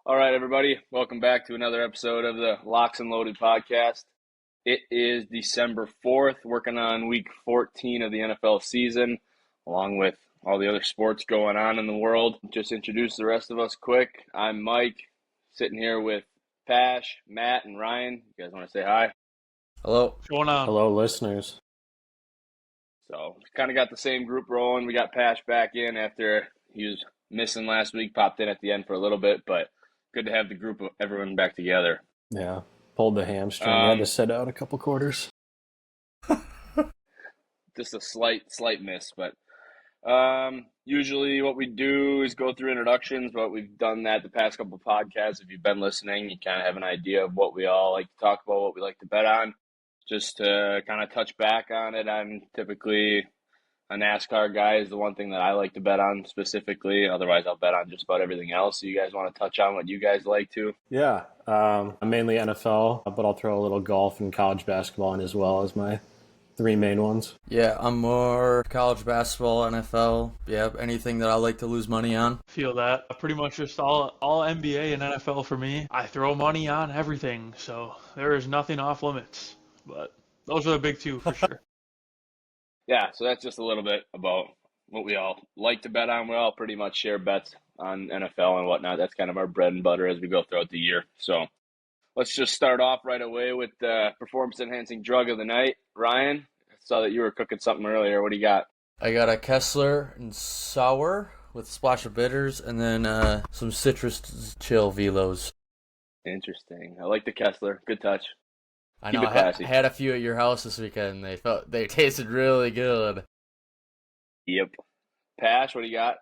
All right, everybody. Welcome back to another episode of the Locks and Loaded podcast. It is December 4th, working on week 14 of the NFL season, along with all the other sports going on in the world. Just introduce the rest of us quick. I'm Mike, sitting here with Pash, Matt, and Ryan. You guys want to say hi? Hello. What's going on? Hello, listeners. So, kind of got the same group rolling. We got Pash back in after he was missing last week, popped in at the end for a little bit, but good to have the group of everyone back together. Yeah, pulled the hamstring. Had to sit out a couple quarters. Just a slight miss, but usually what we do is go through introductions, but we've done that the past couple of podcasts. If you've been listening, you kind of have an idea of what we all like to talk about, what we like to bet on. Just to kind of touch back on it, I'm typically a NASCAR guy is the one thing that I like to bet on specifically. Otherwise, I'll bet on just about everything else. So you guys want to touch on what you guys like to? Yeah, I'm mainly NFL, but I'll throw a little golf and college basketball in as well as my three main ones. Yeah, I'm more college basketball, NFL. Yeah, anything that I like to lose money on. Feel that. Pretty much just all NBA and NFL for me. I throw money on everything, so there is nothing off limits. But those are the big two for sure. Yeah, so that's just a little bit about what we all like to bet on. We all pretty much share bets on NFL and whatnot. That's kind of our bread and butter as we go throughout the year. So let's just start off right away with the performance-enhancing drug of the night. Ryan, I saw that you were cooking something earlier. What do you got? I got a Kessler and sour with a splash of bitters, and then some citrus chill velos. Interesting. I like the Kessler. Good touch. I Keep know. it classy. I had a few at your house this weekend. They tasted really good. Yep. Pash, what do you got?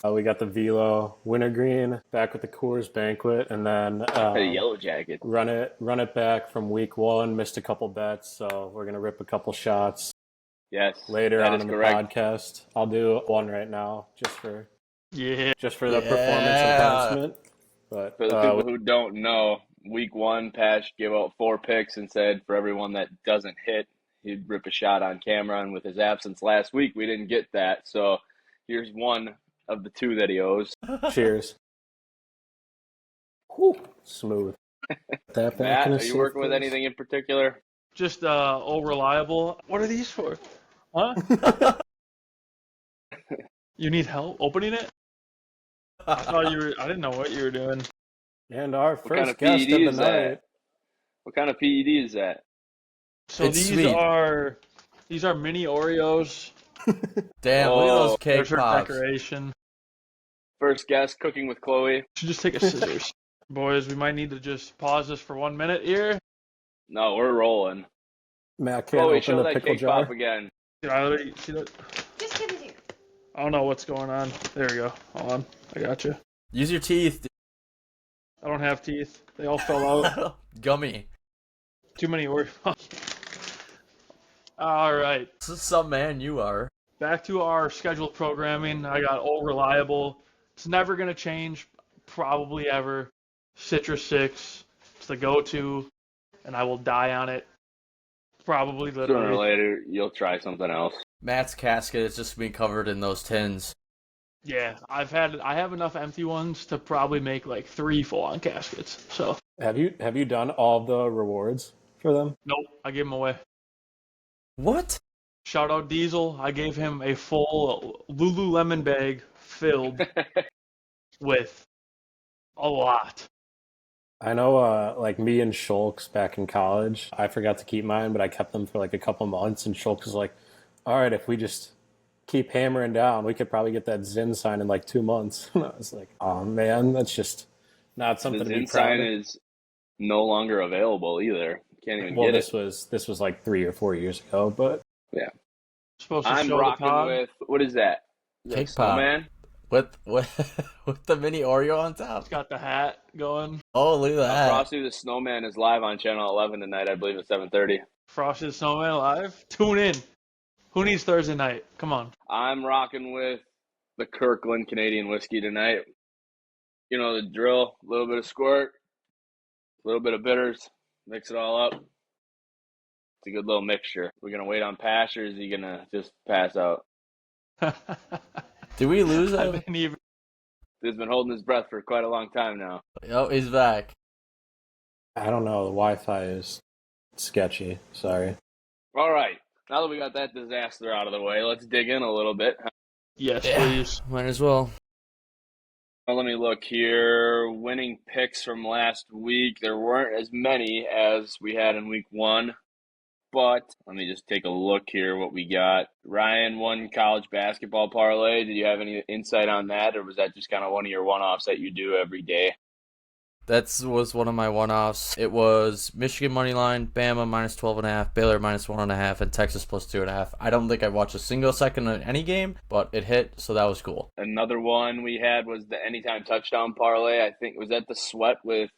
We got the Velo Wintergreen back with the Coors Banquet, and then The Yellow Jacket. run it back from week one. Missed a couple bets, so we're gonna rip a couple shots Yes. later that on is in correct. the podcast. I'll do one right now just for Yeah. the Yeah. performance enhancement. But For the people who don't know, week one, Pash gave out 4 picks and said for everyone that doesn't hit, he'd rip a shot on camera. And with his absence last week, we didn't get that. So here's one of the 2 that he owes. cheers. Whew, smooth. That back Matt, in a are you safe working with place. anything in particular? Just all reliable. What are these for? Huh? You need help opening it? I didn't know what you were doing. And our What kind first of guest PED of the is that? night. What kind of PED is that? So It's these sweet. are mini Oreos. Damn, look at Oh, those cake There's her pops. decoration. First guest, cooking with Chloe. Should just take a scissors. Boys, we might need to just pause this for 1 minute here. No, we're rolling. Matt can't Chloe, open show the that pickle cake jar. pop again. Did I already see that? Just give it here. I don't know what's going on. There we go. Hold on. I got you. Use your teeth. I don't have teeth. They all fell out. Gummy. Too many Oreos. All right. Some man you are. Back to our scheduled programming. I got Old Reliable. It's never going to change, probably ever. Citrus 6. It's the go-to, and I will die on it. Probably, Sooner or literally. later, you'll try something else. Matt's casket is just being covered in those tins. Yeah, I have enough empty ones to probably make like 3 full-on caskets. So, Have you done all the rewards for them? nope, I gave them away. What? Shout out Diesel. I gave him a full Lululemon bag filled with a lot. I know, like me and Schultz back in college, I forgot to keep mine, but I kept them for like a couple months, and Schultz was like, all right, if we just keep hammering down, we could probably get that Zinn sign in like 2 months. And I was like, oh man, that's just not something The to be Zinn proud sign of. is no longer available either. Can't even Well, get this it. was like 3 or 4 years ago, but Supposed to I'm show the rocking pod. with, what is that? Is that Cake a pop. snowman? With the mini Oreo on top. It's got the hat going. Oh, look at that. Frosty the Snowman is live on Channel 11 tonight, I believe at 7:30. Frosted Snowman live. Tune in. Who needs Thursday night? Come on. I'm rocking with the Kirkland Canadian whiskey tonight. You know the drill. A little bit of squirt, a little bit of bitters, mix it all up. It's a good little mixture. We're going to wait on Pash, or is he going to just pass out? Did we lose I him? didn't even. He's been holding his breath for quite a long time now. Oh, he's back. I don't know. The Wi-Fi is sketchy. Sorry. All right. Now that we got that disaster out of the way, let's dig in a little bit. Yes, Yeah, please. might as well. Well, let me look here. Winning picks from last week. There weren't as many as we had in week 1. But let me just take a look here what we got. Ryan won college basketball parlay. Did you have any insight on that, or was that just kind of one of your one-offs that you do every day? That was one of my one-offs. It was Michigan money line, Bama minus 12.5, Baylor minus 1.5, and Texas plus 2.5. I don't think I watched a single second of any game, but it hit, so that was cool. Another one we had was the anytime touchdown parlay. I think was that the sweat with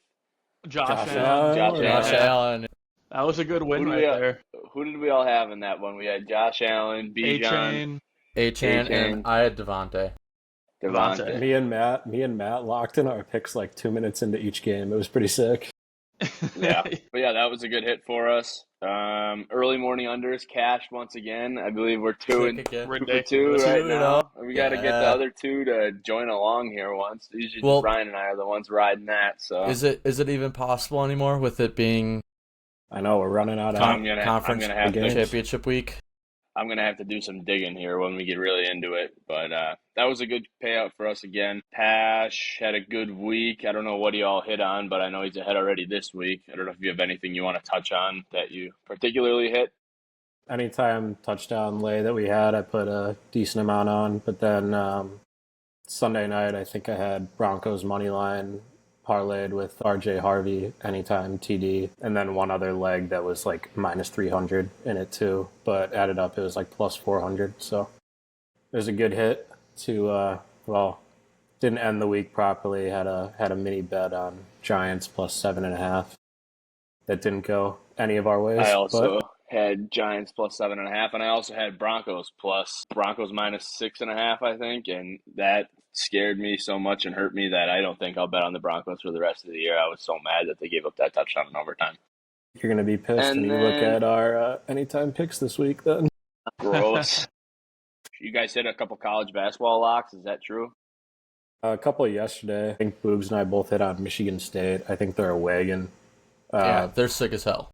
Josh Josh Allen. Allen. Josh Allen. That was a good win Who do right we- there. Who did we all have in that one? We had Josh Allen, Bijan, A-Chain. A-Chan, A-Chain. and I had Devontae. Devontae. Me and Matt locked in our picks like 2 minutes into each game. It was pretty sick. Yeah, but yeah, that was a good hit for us. Early morning unders cashed once again. I believe we're 2 and Kick again. 2 for 2 Ridiculous. right 2-0. now. We got to get the Yeah. other 2 to join along here once. Usually Well- Ryan and I are the ones riding that. So Is it even possible anymore with it being I know we're running out of. I'm gonna conference have to- championship week? I'm gonna have to do some digging here when we get really into it. But that was a good payout for us again. Pash had a good week. I don't know what he all hit on, but I know he's ahead already this week. I don't know if you have anything you want to touch on that you particularly hit. Anytime touchdown lay that we had, I put a decent amount on. But then Sunday night, I think I had Broncos money line parlayed with RJ Harvey anytime TD, and then one other leg that was like minus 300 in it too. But added up, it was like plus 400. So it was a good hit to didn't end the week properly. Had a mini bet on Giants plus 7.5. That didn't go any of our ways. I also had Giants plus 7.5, and I also had Broncos minus 6.5, I think, and that scared me so much and hurt me that I don't think I'll bet on the Broncos for the rest of the year. I was so mad that they gave up that touchdown in overtime. You're gonna be pissed And when you look then- at our anytime picks this week. Then Gross. You guys hit a couple college basketball locks. Is that true? a couple yesterday. I think Boobs and I both hit on Michigan State. I think they're a wagon. Yeah, they're sick as hell.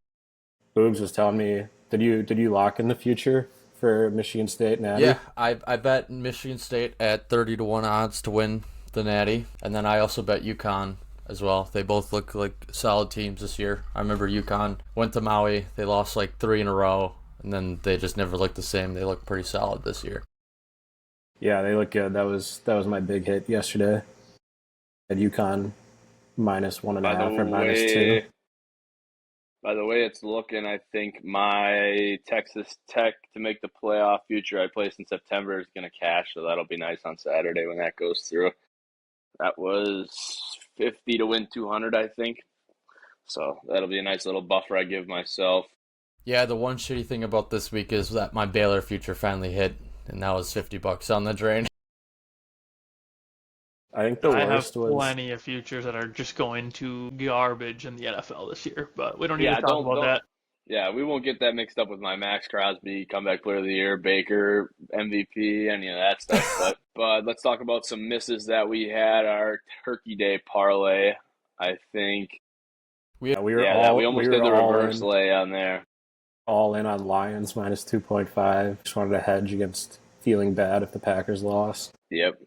Boobs was telling me, did you lock in the future for Michigan State Natty? Yeah, I bet Michigan State at 30-1 odds to win the Natty, and then I also bet UConn as well. They both look like solid teams this year. I remember UConn went to Maui. They lost like 3 in a row, and then they just never looked the same. They look pretty solid this year. Yeah, they look good. That was my big hit yesterday. At UConn minus 1.5 or minus 2. By the way it's looking, I think my Texas Tech to make the playoff future I placed in September is going to cash, so that'll be nice on Saturday when that goes through. That was 50 to win 200, I think. So that'll be a nice little buffer I give myself. Yeah, the one shitty thing about this week is that my Baylor future finally hit, and that was $50 on the drain. I think the I have worst was plenty of futures that are just going to garbage in the NFL this year, but we don't need Yeah, to talk about that. Yeah, we won't get that mixed up with my Max Crosby comeback player of the year, Baker, MVP, any of that stuff. but let's talk about some misses that we had. Our Turkey Day parlay, I think. we almost We did the reverse lay on there. all in on Lions minus 2.5. Just wanted to hedge against feeling bad if the Packers lost. Yep.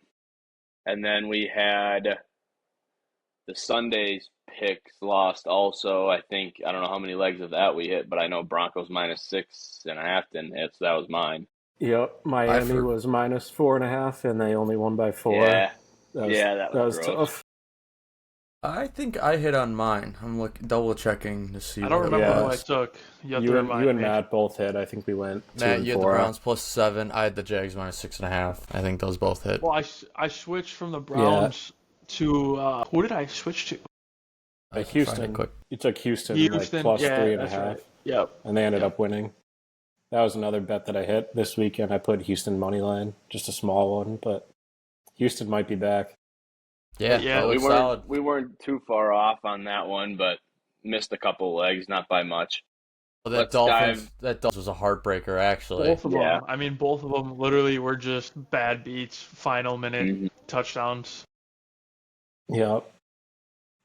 And then we had the Sunday's picks lost also. I think, I don't know how many legs of that we hit, but I know Broncos minus 6.5 didn't hit, so that was mine. Yep, Miami was minus 4.5, and they only won by 4. Yeah, that was gross. tough. I think I hit on mine. I'm double checking to see. I don't what it remember was. what I took. You have You to and remind me. Matt both hit. I think we went 2 Matt, and you had the 4. Browns plus 7. I had the Jags minus 6.5. I think those both hit. Well, I switched from the Browns to who did I switch to? I can find it Houston. quick. You took Houston, Houston, like plus yeah, 3.5, that's right. Yep. and they ended up winning. That was another bet that I hit this weekend. I put Houston money line, just a small one, but Houston might be back. Yeah, Yeah, that we looks weren't solid. we weren't too far off on that one, but missed a couple legs, not by much. Well, that let's Dolphins was a heartbreaker, actually. Both of Yeah. them. I mean, both of them literally were just bad beats, final minute Mhm. touchdowns. Yeah.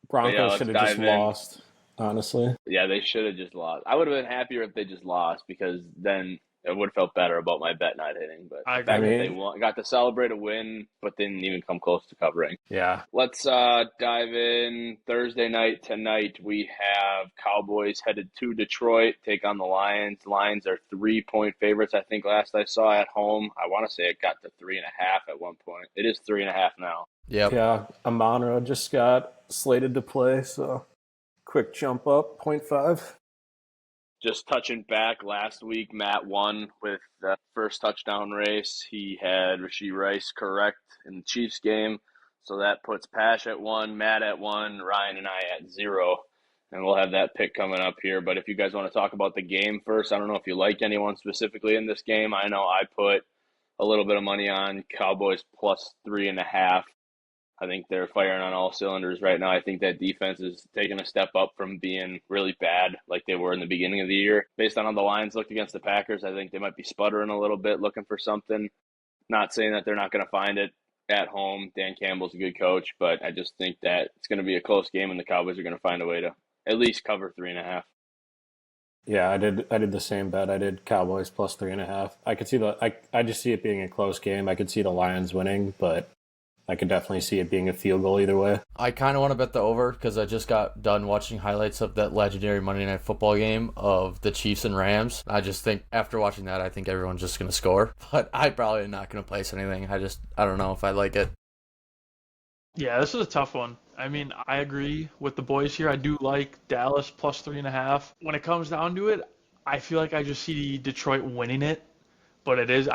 Broncos should let's have just dive in. lost, honestly. Yeah, they should have just lost. I would have been happier if they just lost because then it would have felt better about my bet not hitting. But I the agree. fact I that they mean, got to celebrate a win but didn't even come close to covering. yeah. Let's dive in. Thursday night tonight, we have Cowboys headed to Detroit, take on the Lions. Lions are 3-point favorites, I think, last I saw at home. I want to say it got to 3.5 at one point. It is 3.5 now. Yep. Yeah, Amon-Ra just got slated to play, so quick jump up, 0.5. Just touching back last week, Matt won with the first touchdown race. He had Rashee Rice correct in the Chiefs game. So that puts Pash at 1, Matt at 1, Ryan and I at 0. And we'll have that pick coming up here. But if you guys want to talk about the game first, I don't know if you like anyone specifically in this game. I know I put a little bit of money on Cowboys plus 3.5. I think they're firing on all cylinders right now. I think that defense is taking a step up from being really bad like they were in the beginning of the year. Based on how the Lions looked against the Packers, I think they might be sputtering a little bit, looking for something. Not saying that they're not going to find it at home. Dan Campbell's a good coach, but I just think that it's going to be a close game and the Cowboys are going to find a way to at least cover 3.5. Yeah, I did the same bet. I did Cowboys plus 3.5. I could see I just see it being a close game. I could see the Lions winning, but I could definitely see it being a field goal either way. I kind of want to bet the over because I just got done watching highlights of that legendary Monday Night Football game of the Chiefs and Rams. I just think after watching that, I think everyone's just going to score. But I probably am not going to place anything. I don't know if I like it. Yeah, this is a tough one. I mean, I agree with the boys here. I do like Dallas plus 3.5. When it comes down to it, I feel like I just see Detroit winning it. But it's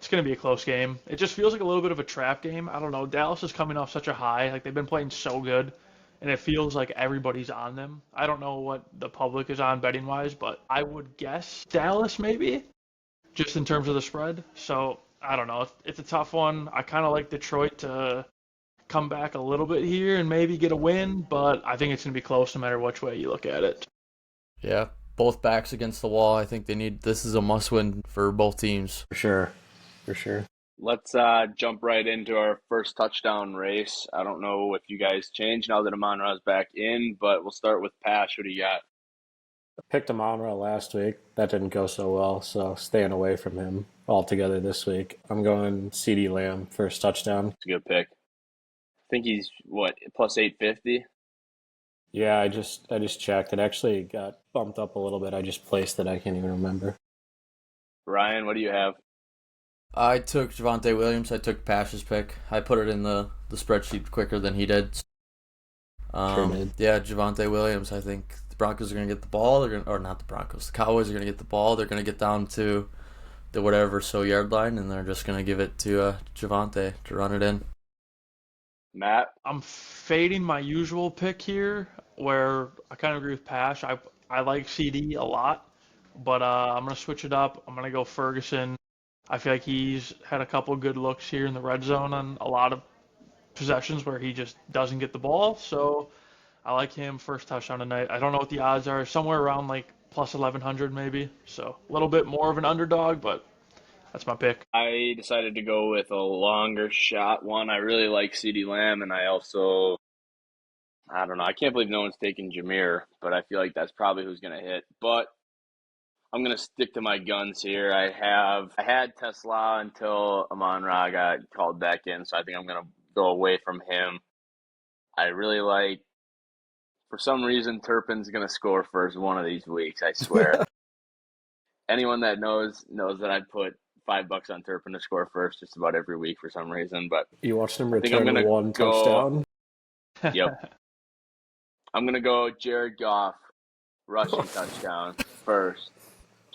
going to be a close game. It just feels like a little bit of a trap game. I don't know. Dallas is coming off such a high. Like, they've been playing so good, and it feels like everybody's on them. I don't know what the public is on betting-wise, but I would guess Dallas maybe, just in terms of the spread. So, I don't know. It's a tough one. I kind of like Detroit to come back a little bit here and maybe get a win, but I think it's going to be close no matter which way you look at it. Yeah, both backs against the wall. I think this is a must-win for both teams. For sure. Let's jump right into our first touchdown race. I don't know if you guys changed now that Amon-Ra's back in, but we'll start with Pash. What do you got? I picked Amon-Ra last week. That didn't go so well, so staying away from him altogether this week. I'm going CeeDee Lamb first touchdown. It's a good pick. I think he's, plus 850? Yeah, I just checked. It actually got bumped up a little bit. I just placed it. I can't even remember. Ryan, what do you have? I took Javonte Williams. I took Pash's pick. I put it in the spreadsheet quicker than he did. Sure did. Yeah, Javonte Williams. I think the Broncos are going to get the ball. Not the Broncos. The Cowboys are going to get the ball. They're going to get down to the whatever yard line, and they're just going to give it to Javonte to run it in. Matt? I'm fading my usual pick here, where I kind of agree with Pash. I like CD a lot, but I'm going to switch it up. I'm going to go Ferguson. I feel like he's had a couple good looks here in the red zone on a lot of possessions where he just doesn't get the ball. So I like him first touchdown tonight. I don't know what the odds are, somewhere around like plus 1,100 maybe. So a little bit more of an underdog, but that's my pick. I decided to go with a longer shot one. I really like CeeDee Lamb, and I don't know. I can't believe no one's taking Jameer, but I feel like that's probably who's going to hit. But I'm going to stick to my guns here. I had Tesla until Amon-Ra got called back in, so I think I'm going to go away from him. I really like, for some reason, Turpin's going to score first one of these weeks, I swear. Anyone that knows that I put $5 on Turpin to score first just about every week for some reason. But You watched him I think I'm return gonna one go- touchdown. Yep. I'm going to go Jared Goff, rushing touchdown first.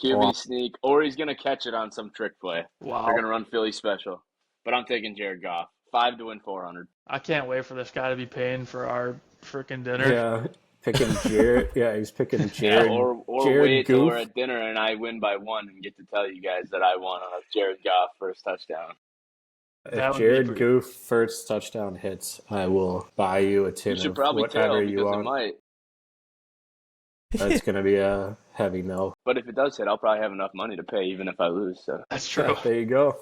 QB Wow. sneak, or he's going to catch it on some trick play. Wow. They're going to run Philly special. But I'm taking Jared Goff. 5 to win 400. I can't wait for this guy to be paying for our freaking dinner. Yeah, picking Jared. Yeah, he's picking Jared. Or Jared wait till Goof. we're at dinner and I win by 1 and get to tell you guys that I won on a Jared Goff first touchdown. That If would be Jared pretty- Goof first touchdown hits, I will buy you a tin You should of probably whatever tell you because it want. might. That's going to be a heavy no. But if it does hit, I'll probably have enough money to pay even if I lose. So That's true. There you go.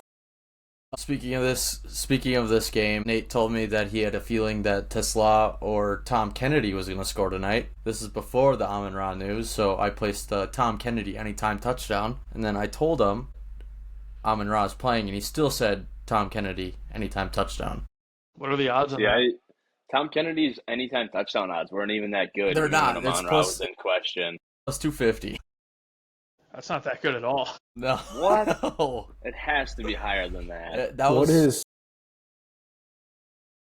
Speaking of this game, Nate told me that he had a feeling that Tesla or Tom Kennedy was going to score tonight. This is before the Amon-Ra news, so I placed the Tom Kennedy anytime touchdown, and then I told him Amon-Ra is playing, and he still said Tom Kennedy anytime touchdown. What are the odds on Yeah, that? Tom Kennedy's anytime touchdown odds weren't even that good. They're even not. When It's Amon-Ra plus- was in question. Plus 250. That's not that good at all. No. What? No. It has to be higher than that. That What was. is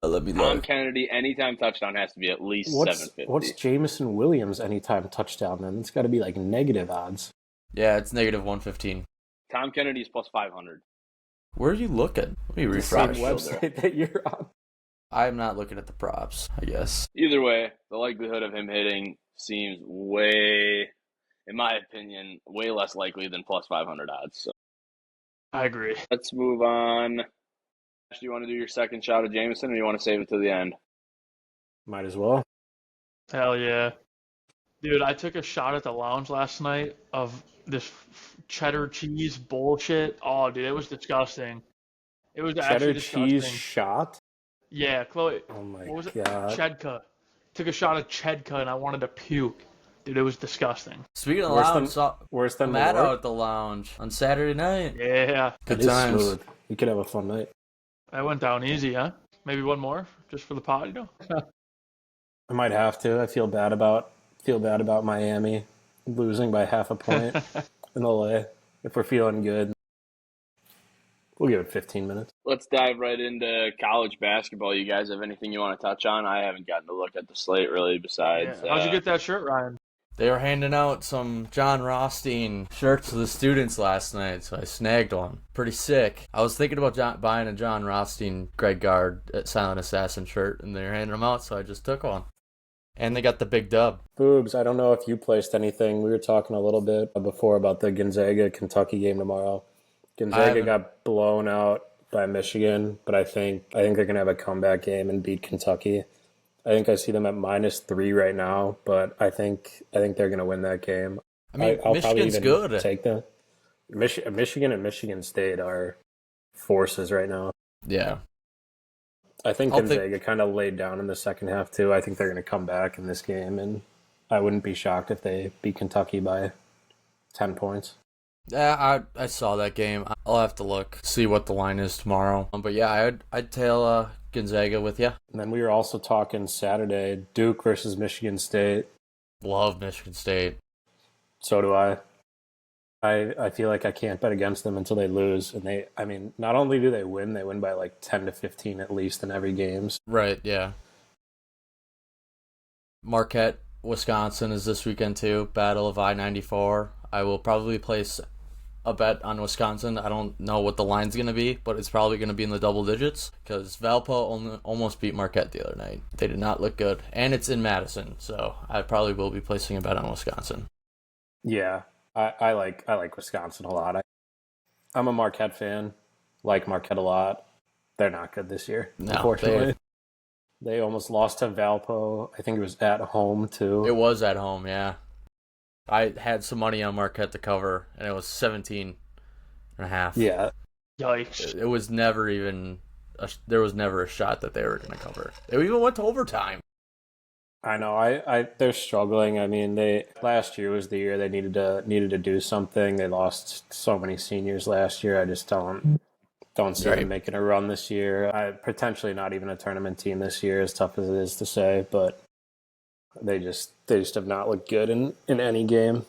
Let me Tom look. Kennedy anytime touchdown has to be at least what's 750. what's Jameson Williams anytime touchdown? Then it's got to be like negative odds. Yeah, it's negative 115. Tom Kennedy's plus 500. Where are you looking? Let me The same refresh. website that you're on. I'm not looking at the props, I guess. Either way, the likelihood of him hitting seems way, in my opinion, way less likely than plus 500 odds. So I agree. let's move on. Do you want to do your second shot of Jameson, or you want to save it to the end? Might as well. Hell yeah. Dude, I took a shot at the lounge last night of this cheddar cheese bullshit. Oh, dude, it was disgusting. It was actually Cheddar disgusting. cheese shot. Yeah, Chloe. Oh my What was it? god. Chedka. Took a shot of Chedka and I wanted to puke. Dude, it was disgusting. Speaking of Worse lounge, than- saw Worse than Matt Malort? out at the lounge on Saturday night. Yeah, Good It is times. smooth. You could have a fun night. that went down easy, huh? Maybe one more just for the pod, you know? I might have to. I feel bad about Miami losing by half a point in LA. If we're feeling good, we'll give it 15 minutes. Let's dive right into college basketball. You guys have anything you want to touch on? I haven't gotten to look at the slate really. Besides, Yeah. How'd you get that shirt, Ryan? They were handing out some John Rothstein shirts to the students last night, so I snagged one. Pretty sick. I was thinking about buying a John Rothstein Greg Gard Silent Assassin shirt, and they were handing them out, so I just took one. And they got the big dub. Boobs, I don't know if you placed anything. We were talking a little bit before about the Gonzaga-Kentucky game tomorrow. Gonzaga haven't- got blown out by Michigan, but I think they're going to have a comeback game and beat Kentucky. I think I see them at -3 right now, but I think they're going to win that game. I mean, I'll probably Michigan's even good. take them. Michigan and Michigan State are forces right now. Yeah. I think I'll Gonzaga kind of laid down in the second half too. I think they're going to come back in this game, and I wouldn't be shocked if they beat Kentucky by 10 points. Yeah, I saw that game. I'll have to look, see what the line is tomorrow. But yeah, I'd tail Gonzaga with you. And then we were also talking Saturday, Duke versus Michigan State. Love Michigan State. So do I. I feel like I can't bet against them until they lose. And not only do they win by like 10 to 15 at least in every game. Right, yeah. Marquette, Wisconsin is this weekend too. Battle of I-94. I will probably place a bet on Wisconsin. I don't know what the line's going to be, but it's probably going to be in the double digits because Valpo almost beat Marquette the other night. They did not look good. And it's in Madison, so I probably will be placing a bet on Wisconsin. Yeah, I like Wisconsin a lot. I'm a Marquette fan. Like Marquette a lot. They're not good this year, No, unfortunately. They almost lost to Valpo. I think it was at home, too. It was at home, yeah. I had some money on Marquette to cover, and it was 17.5. Yeah. Yikes. It was never even... there was never a shot that they were going to cover. They even went to overtime. I know. They're struggling. I mean, last year was the year they needed to do something. They lost so many seniors last year. I just don't see them making a run this year. Potentially not even a tournament team this year, as tough as it is to say, but they just have not looked good in any game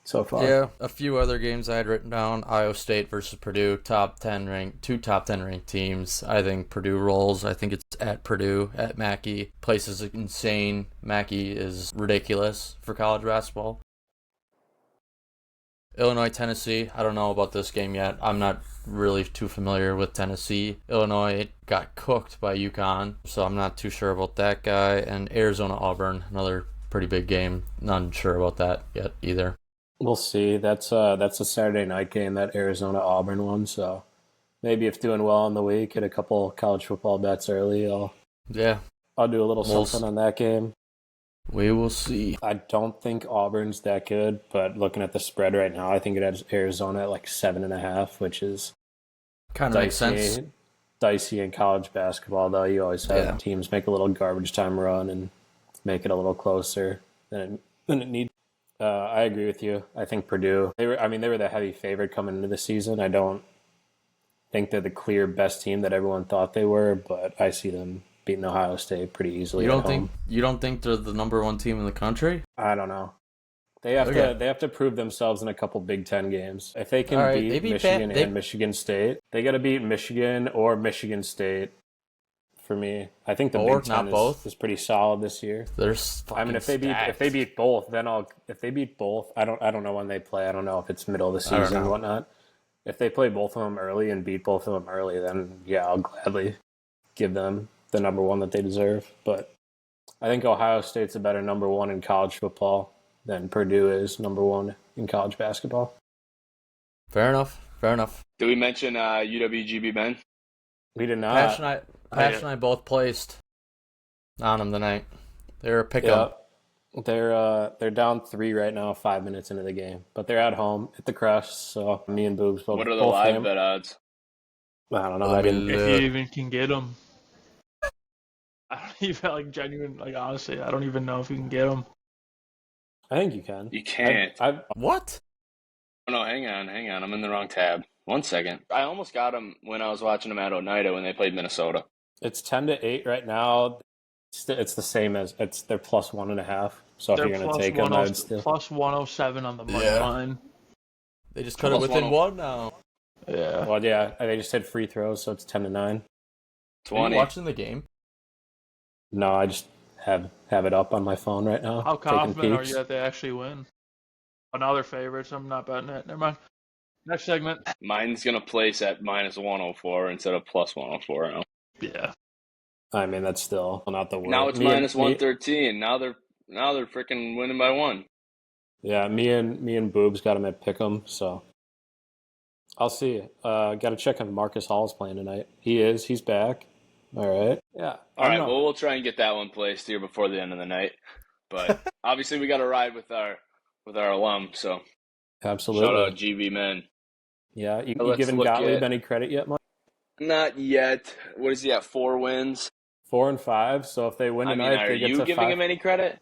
so far. Yeah, a few other games I had written down. Iowa State versus Purdue, two top 10 ranked teams. I think Purdue rolls. I think it's at Purdue, at Mackey. Place is insane. Mackey is ridiculous for college basketball. Illinois, Tennessee. I don't know about this game yet. I'm not really too familiar with Tennessee. Illinois got cooked by UConn, so I'm not too sure about that guy. And Arizona, Auburn, another pretty big game. Not sure about that yet either. We'll see. That's a Saturday night game, that Arizona Auburn one. So maybe if doing well in the week, get a couple college football bets early. I'll do a little something on that game. We will see. I don't think Auburn's that good, but looking at the spread right now, I think it has Arizona at like 7.5, which is Kind of makes sense. Dicey in college basketball, though. You always have teams make a little garbage time run and make it a little closer than it needs. I agree with you. I think Purdue. They were the heavy favorite coming into the season. I don't think they're the clear best team that everyone thought they were, but I see them beating Ohio State pretty easily. You don't think they're the number one team in the country? I don't know. They have to prove themselves in a couple Big Ten games. If they can beat Michigan and Michigan State, they got to beat Michigan or Michigan State. For me, I think the Big Ten is pretty solid this year. If they beat both, I don't know when they play. I don't know if it's middle of the season and whatnot. If they play both of them early and beat both of them early, then yeah, I'll gladly give them the number one that they deserve. But I think Ohio State's a better number one in college football than Purdue is number one in college basketball. Fair enough. Did we mention UWGB men? We did not. Pash and I both placed on them tonight. They were a pick-up. They're down 3 right now, 5 minutes into the game. But they're at home at the Crush, so me and Boobs both. What are the live bet odds? I don't know. If you even can get them. I don't even, honestly, I don't even know if you can get them. I think you can. You can't. What? No, hang on. I'm in the wrong tab. 1 second. I almost got them when I was watching them at Oneida when they played Minnesota. It's 10-8 right now. It's the same as they're plus 1.5. So if you're going to take them, I'd still plus 107 on the money line. They just cut it within one now. Yeah. Well, yeah, they just had free throws, so it's 10-9. 20. Are you watching the game? No, I just have it up on my phone right now. How confident are you that they actually win? Another favorite, so I'm not betting it. Never mind. Next segment. Mine's going to place at minus 104 instead of plus 104 now. Yeah. I mean, that's still not the worst. Now it's minus 113. Now they're freaking winning by 1. Yeah, me and Boobs got him at Pick'em, so I'll see. Got to check if Marcus Hall's playing tonight. He's back. All right. Yeah. All right. Well, we'll try and get that one placed here before the end of the night. But obviously, we got to ride with our alum. So absolutely. Shout out GB men. Yeah. You giving Gottlieb any credit yet, Mike? Not yet. What is he at? 4 wins. 4 and 5. So if they win tonight, they get to 5. Are you giving him any credit?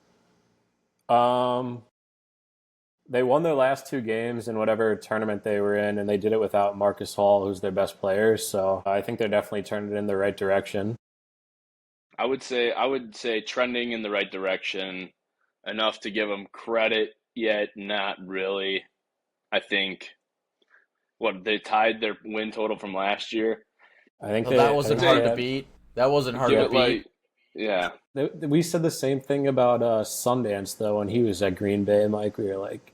They won their last 2 games in whatever tournament they were in, and they did it without Marcus Hall, who's their best player. So I think they're definitely turning it in the right direction. I would say trending in the right direction, enough to give them credit, yet not really. I think they tied their win total from last year. I think that wasn't hard to beat. That wasn't hard to beat. Yeah. We said the same thing about Sundance, though, when he was at Green Bay, Mike. We were like,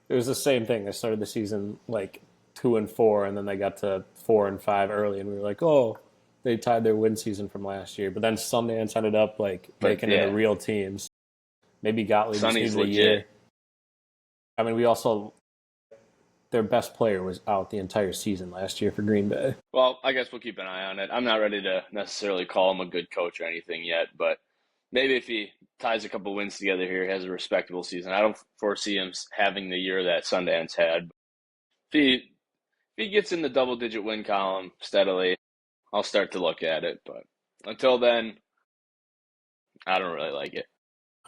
it was the same thing. They started the season 2-4, and then they got to 4-5 early, and we were like, oh, they tied their win season from last year. But then Sundance ended up making it a real team. Maybe Gottlieb just needs a year. I mean, their best player was out the entire season last year for Green Bay. Well, I guess we'll keep an eye on it. I'm not ready to necessarily call him a good coach or anything yet, but maybe if he ties a couple wins together here, he has a respectable season. I don't foresee him having the year that Sundance had. If he gets in the double-digit win column steadily, I'll start to look at it. But until then, I don't really like it.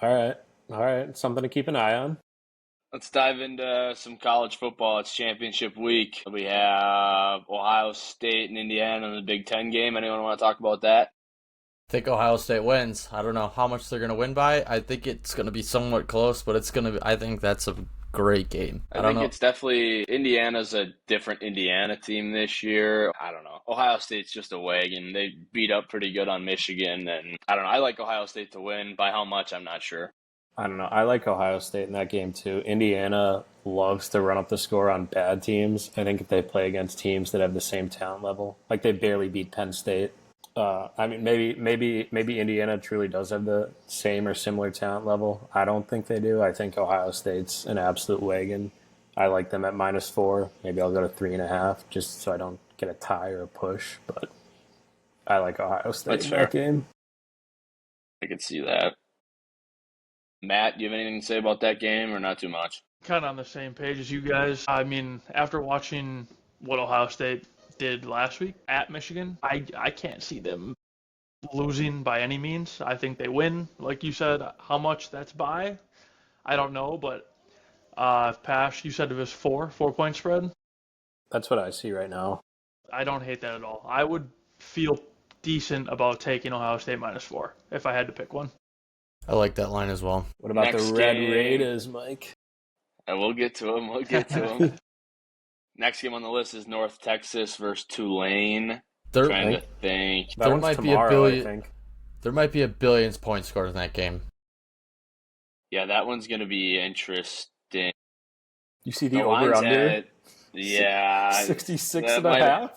All right. Something to keep an eye on. Let's dive into some college football. It's championship week. We have Ohio State and Indiana in the Big Ten game. Anyone want to talk about that? I think Ohio State wins. I don't know how much they're going to win by. I think it's going to be somewhat close, but I think that's a great game. I think it's definitely Indiana's a different Indiana team this year. I don't know. Ohio State's just a wagon. They beat up pretty good on Michigan, and I don't know. I like Ohio State to win. By how much, I'm not sure. I don't know. I like Ohio State in that game, too. Indiana loves to run up the score on bad teams. I think if they play against teams that have the same talent level, like they barely beat Penn State. I mean, maybe Indiana truly does have the same or similar talent level. I don't think they do. I think Ohio State's an absolute wagon. I like them at -4. Maybe I'll go to 3.5 just so I don't get a tie or a push. But I like Ohio State in that game. I could see that. Matt, do you have anything to say about that game or not too much? Kind of on the same page as you guys. I mean, after watching what Ohio State did last week at Michigan. I can't see them losing by any means. I think they win. Like you said, how much that's by, I don't know. But Pash, you said it was 4-point spread. That's what I see right now. I don't hate that at all. I would feel decent about taking Ohio State -4 if I had to pick one. I like that line as well. What about Next the Red game. Raiders, Mike? And we'll get to them. Next game on the list is North Texas versus Tulane. Trying to think. That one's might be a tomorrow, billion. I think. There might be a billion points scored in that game. Yeah, that one's going to be interesting. You see the line's over-under? Yeah. 66 and a half?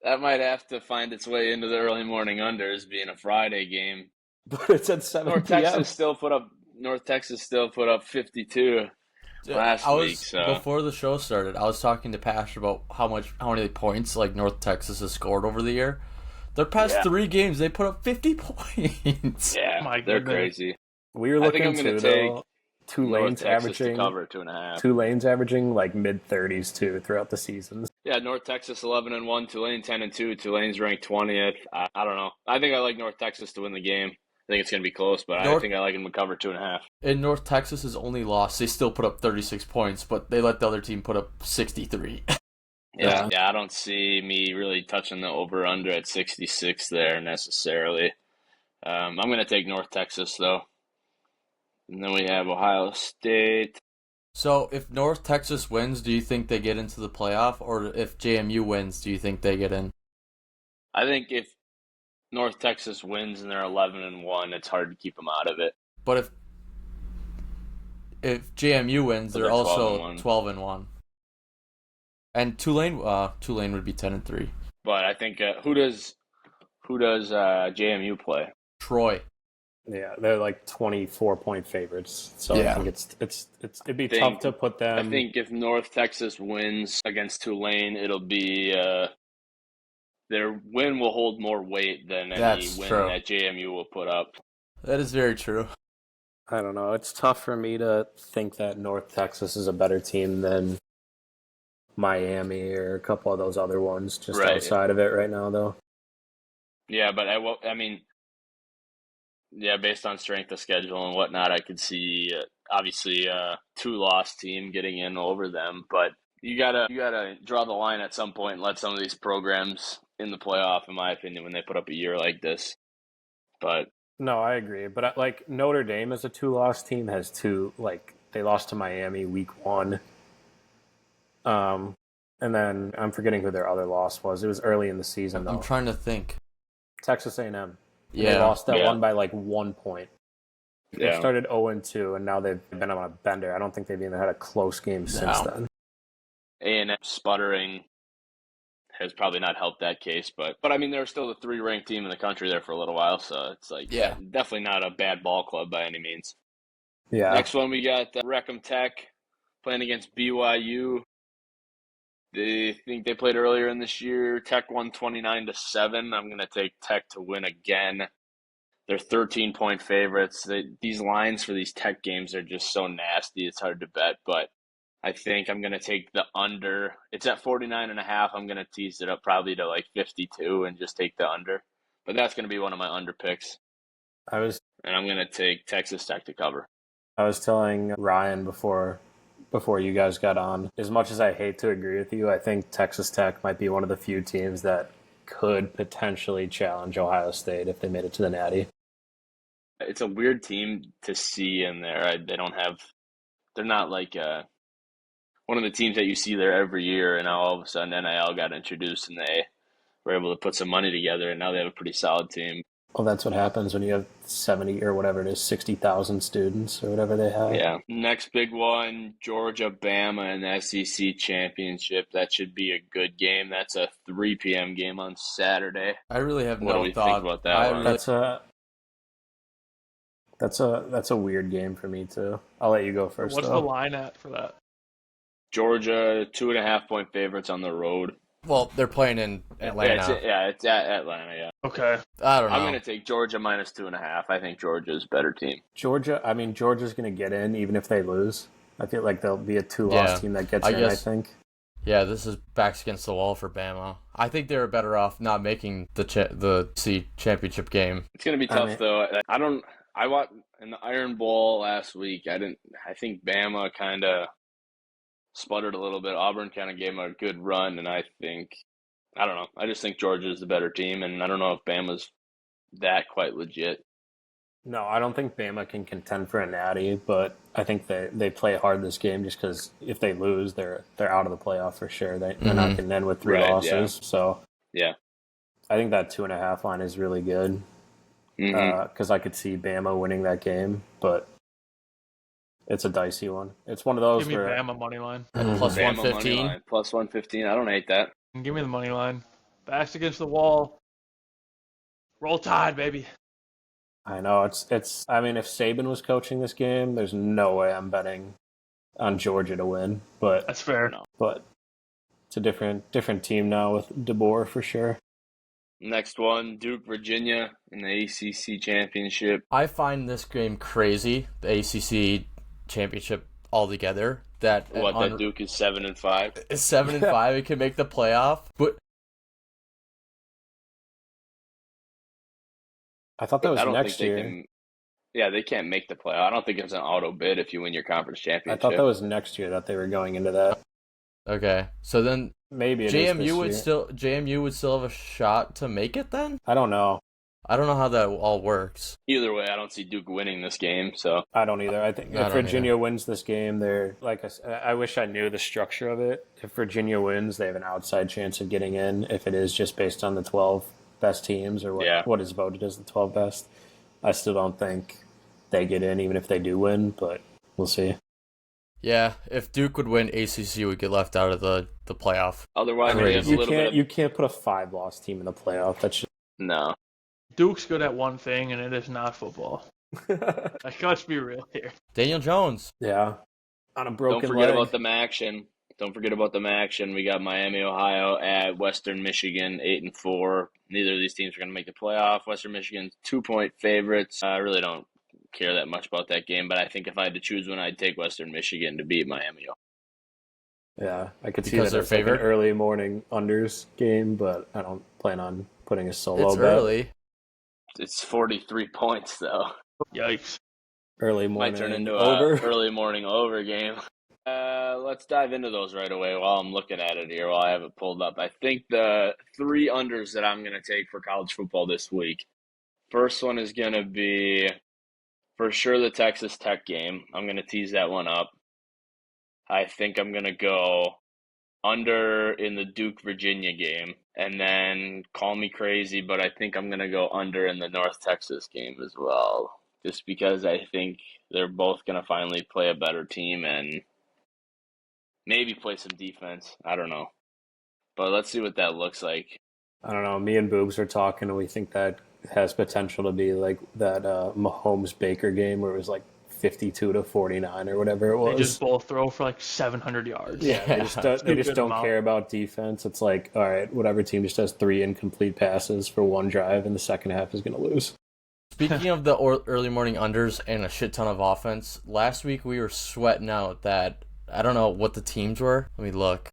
That might have to find its way into the early morning unders, being a Friday game. But it's at 7 North p.m. Texas still put up 52 last week. So before the show started, I was talking to Pash about how many points like North Texas has scored over the year. Their past 3 games, they put up 50 points. Yeah, they're crazy. We were looking to Tulane's averaging to cover 2.5. Tulane's averaging like mid-30s too throughout the seasons. Yeah, North Texas 11-1, Tulane 10-2. Tulane's ranked 20th. I don't know. I think I like North Texas to win the game. I think it's going to be close, but I think I like them to cover 2.5. And North Texas's only loss, they still put up 36 points, but they let the other team put up 63. Yeah, I don't see me really touching the over-under at 66 there necessarily. I'm going to take North Texas, though. And then we have Ohio State. So if North Texas wins, do you think they get into the playoff? Or if JMU wins, do you think they get in? I think if North Texas wins and they're 11-1, it's hard to keep them out of it. But if JMU wins, they're also 12-1. And Tulane would be 10-3. But I think who does JMU play? Troy. Yeah, they're like 24-point favorites. So I think it'd be tough to put them. I think if North Texas wins against Tulane, it'll be their win will hold more weight than any win that JMU will put up. That is very true. I don't know. It's tough for me to think that North Texas is a better team than Miami or a couple of those other ones just outside of it right now, though. Yeah, but based on strength of schedule and whatnot, I could see obviously a 2-loss team getting in over them. But you gotta draw the line at some point and let some of these programs in the playoff, in my opinion, when they put up a year like this. But no, I agree. But like Notre Dame as a 2-loss team has they lost to Miami week 1. And then I'm forgetting who their other loss was. It was early in the season, though. I'm trying to think. Texas A&M. Yeah. They lost that one by like 1 point. They Yeah. started 0-2, and now they've been on a bender. I don't think they've even had a close game since then. A&M sputtering has probably not helped that case, but I mean, they're still the 3-ranked team in the country there for a little while, so it's like definitely not a bad ball club by any means. Yeah. Next one, we got Wreckham Tech playing against BYU. They think they played earlier in this year. Tech won 29-7. I'm going to take Tech to win again. They're 13-point favorites. These lines for these Tech games are just so nasty. It's hard to bet, but I think I'm going to take the under. It's at 49.5. I'm going to tease it up probably to like 52 and just take the under. But that's going to be one of my under picks. And I'm going to take Texas Tech to cover. I was telling Ryan before you guys got on, as much as I hate to agree with you, I think Texas Tech might be one of the few teams that could potentially challenge Ohio State if they made it to the Natty. It's a weird team to see in there. They're not like one of the teams that you see there every year, and now all of a sudden NIL got introduced and they were able to put some money together, and now they have a pretty solid team. Well, that's what happens when you have 70 or whatever it is, 60,000 students or whatever they have. Yeah. Next big one, Georgia-Bama in the SEC Championship. That should be a good game. That's a 3 p.m. game on Saturday. I really have What do no we thought think about that one? That's a weird game for me too. I'll let you go first. What's the line at for that? Georgia, 2.5-point favorites on the road. Well, they're playing in Atlanta. It's at Atlanta, yeah. Okay. I don't know. I'm going to take Georgia minus 2.5. I think Georgia's a better team. Georgia's going to get in even if they lose. I feel like they'll be a 2-loss team that gets in, I think. Yeah, this is backs against the wall for Bama. I think they were better off not making the C championship game. It's gonna be tough though. I watched in the Iron Bowl last week. I think Bama kind of sputtered a little bit. Auburn kind of gave them a good run, and I don't know. I just think Georgia's the better team, and I don't know if Bama's that quite legit. No, I don't think Bama can contend for a natty, but I think they play hard this game just because if they lose, they're out of the playoff for sure. They're not getting in with three losses. Yeah. So yeah, I think that 2.5 line is really good because I could see Bama winning that game, but it's a dicey one. It's one of those Give me where Bama money line. Plus Bama 115. money line, plus 115. I don't hate that. Give me the money line. Backs against the wall. Roll Tide, baby. I know it's. I mean, if Saban was coaching this game, there's no way I'm betting on Georgia to win. But That's fair. But it's a different team now with DeBoer for sure. Next one, Duke, Virginia in the ACC championship. I find this game crazy, the ACC championship altogether. That Duke is 7-5. It's 7-5. It can make the playoff, but I thought that was next year. They can't make the playoff. I don't think it's an auto bid if you win your conference championship. I thought that was next year that they were going into that. Okay, so then maybe JMU would still have a shot to make it then? I don't know. I don't know how that all works. Either way, I don't see Duke winning this game. So I don't either. I think if Virginia wins this game, they're like I wish I knew the structure of it. If Virginia wins, they have an outside chance of getting in. If it is just based on the 12 best teams or what is voted as the 12 best, I still don't think they get in, even if they do win. But we'll see. Yeah, if Duke would win, ACC would get left out of the playoff. Otherwise, you can't put a 5-loss team in the playoff. That's just... No. Duke's good at one thing, and it is not football. Let's be real here. Daniel Jones. Yeah. On a broken Don't forget leg. about the action. We got Miami, Ohio at Western Michigan, 8-4. Neither of these teams are going to make the playoff. Western Michigan's 2-point favorites. I really don't care that much about that game, but I think if I had to choose one, I'd take Western Michigan to beat Miami. Yeah, I could see that as like an early morning unders game, but I don't plan on putting a solo bet. Early. It's 43 points, though. Yikes. Early morning might turn into over. An early morning over game. Let's dive into those right away while I'm looking at it here, while I have it pulled up. I think the 3 unders that I'm going to take for college football this week. First one is going to be, for sure, the Texas Tech game. I'm going to tease that one up. I think I'm going to go under in the Duke-Virginia game. And then call me crazy, but I think I'm going to go under in the North Texas game as well. Just because I think they're both going to finally play a better team and maybe play some defense. I don't know. But let's see what that looks like. I don't know. Me and Boobs are talking, and we think that has potential to be like that Mahomes-Baker game where it was like 52-49 or whatever it was. They just both throw for like 700 yards. Yeah, they just don't care about defense. It's like, all right, whatever team just has 3 incomplete passes for one drive in the second half is going to lose. Speaking of the early morning unders and a shit ton of offense, last week we were sweating out that, I don't know what the teams were. Let me look.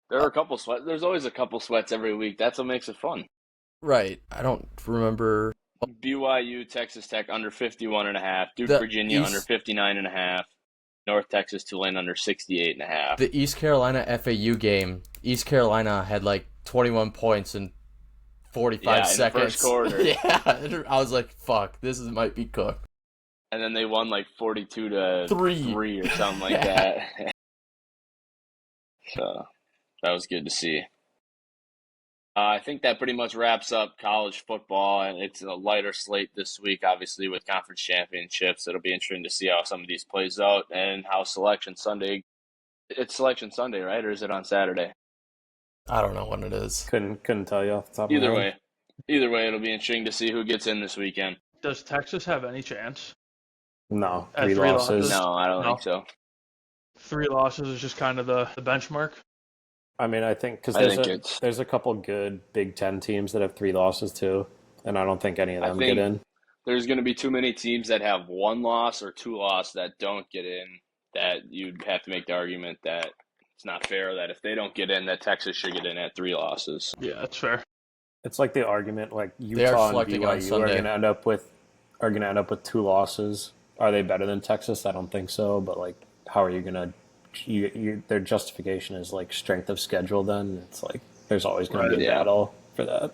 There are a couple sweats. There's always a couple sweats every week. That's what makes it fun. Right. I don't remember. BYU, Texas Tech under 51.5. Duke, Virginia under 59.5. North Texas, Tulane under 68.5. The East Carolina FAU game, East Carolina had like 21 points in 45 seconds. In the first quarter. Yeah. I was like, fuck, might be cooked. And then they won like 42-3 or something like that. So that was good to see. I think that pretty much wraps up college football, and it's a lighter slate this week, obviously, with conference championships. It'll be interesting to see how some of these plays out and how Selection Sunday – it's Selection Sunday, right, or is it on Saturday? I don't know when it is. Couldn't tell you off the top of my head. Either way, it'll be interesting to see who gets in this weekend. Does Texas have any chance? No, At 3 losses. No, I don't think so. 3 losses is just kind of the benchmark. I mean, I think because there's a couple good Big Ten teams that have 3 losses too, and I don't think any of them get in. There's going to be too many teams that have 1 loss or 2 losses that don't get in, that you'd have to make the argument that it's not fair that if they don't get in, that Texas should get in at 3 losses. Yeah, that's fair. It's like the argument like They are Utah and selecting on BYU Sunday. are gonna end up with 2 losses. Are they better than Texas? I don't think so. But like, how are you gonna? Their justification is like strength of schedule. Then it's like there's always gonna be a battle for that.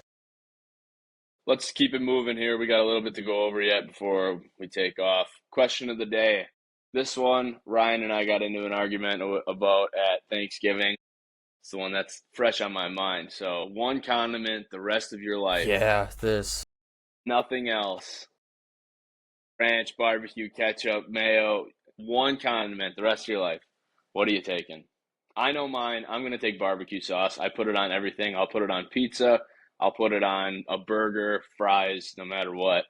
Let's keep it moving here. We got a little bit to go over yet before we take off. Question of the day. This one, Ryan and I got into an argument about at Thanksgiving. It's the one that's fresh on my mind. So, one condiment the rest of your life. Yeah, this. Nothing else. Ranch, barbecue, ketchup, mayo. One condiment the rest of your life. What are you taking? I know mine. I'm going to take barbecue sauce. I put it on everything. I'll put it on pizza. I'll put it on a burger, fries, no matter what.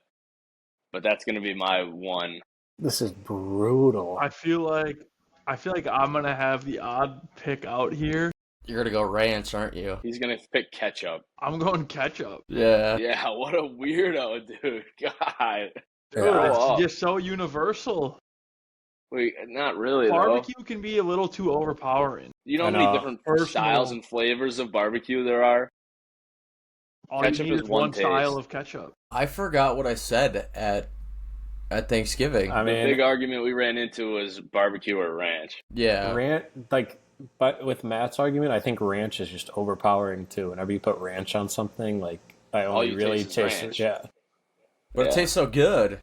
But that's going to be my one. This is brutal. I feel like I'm gonna have the odd pick out here. You're going to go ranch, aren't you? He's going to pick ketchup. I'm going ketchup. Yeah. Yeah, what a weirdo, dude. God. It's just so universal. Wait, not really, Barbecue can be a little too overpowering. You know how many different styles and flavors of barbecue there are? All Ketchup you need is is one one style taste. of ketchup. I forgot what I said at Thanksgiving. I mean, the big argument we ran into was barbecue or ranch. Yeah. But with Matt's argument, I think ranch is just overpowering too. Whenever you put ranch on something, like I All only you really taste is taste ranch. it. Yeah. But it tastes so good.